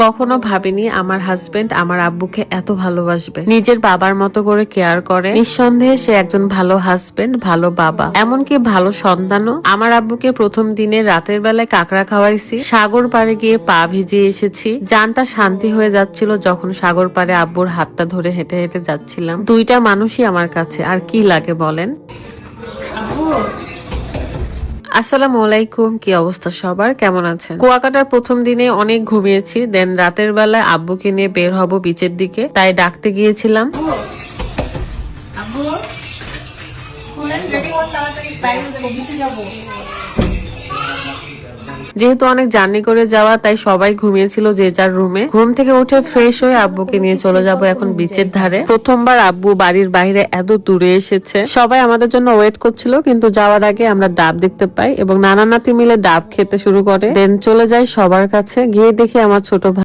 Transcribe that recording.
কখনো ভাবিনি আমার হাজবেন্ড আমার আব্বুকে এত ভালোবাসবে, নিজের বাবার মতো করে কেয়ার করে। নিঃসন্দেহে সে একজন ভালো হাজবেন্ড, ভালো বাবা, এমনকি ভালো সন্তানও। আমার আব্বুকে প্রথম দিনে রাতের বেলায় কাঁকড়া খাওয়াইছি, সাগর পাড়ে গিয়ে পা ভিজিয়ে এসেছি। জানটা শান্তি হয়ে যাচ্ছিল যখন সাগর পাড়ে আব্বুর হাতটা ধরে হেঁটে হেঁটে যাচ্ছিলাম। দুইটা মানুষই আমার কাছে, আর কি লাগে বলেন। আসসালামু আলাইকুম, কি অবস্থা সবার, কেমন আছেন? কুয়াকাটার প্রথম দিনে অনেক ঘুমিয়েছি, দেন রাতের বেলায় আব্বুকে নিয়ে বের হব বিচের দিকে, তাই ডাকতে গিয়েছিলাম। যেহেতু অনেক জার্নি করে যাওয়া, তাই সবাই ঘুমিয়েছিল যে যার রুমে। ঘুম থেকে উঠে ফ্রেশ হয়ে আব্বুকে নিয়ে চলে যাব এখন বিচের ধারে। প্রথমবার আব্বু বাড়ির বাইরে এত দূরে এসেছে। সবাই আমাদের জন্য ওয়েট করছিল, কিন্তু যাওয়ার আগে আমরা ডাব দেখতে পাই এবং নানা নাতি মিলে ডাব খেতে শুরু করে। দেন চলে যাই সবার কাছে, গিয়ে দেখি আমার ছোট ভাই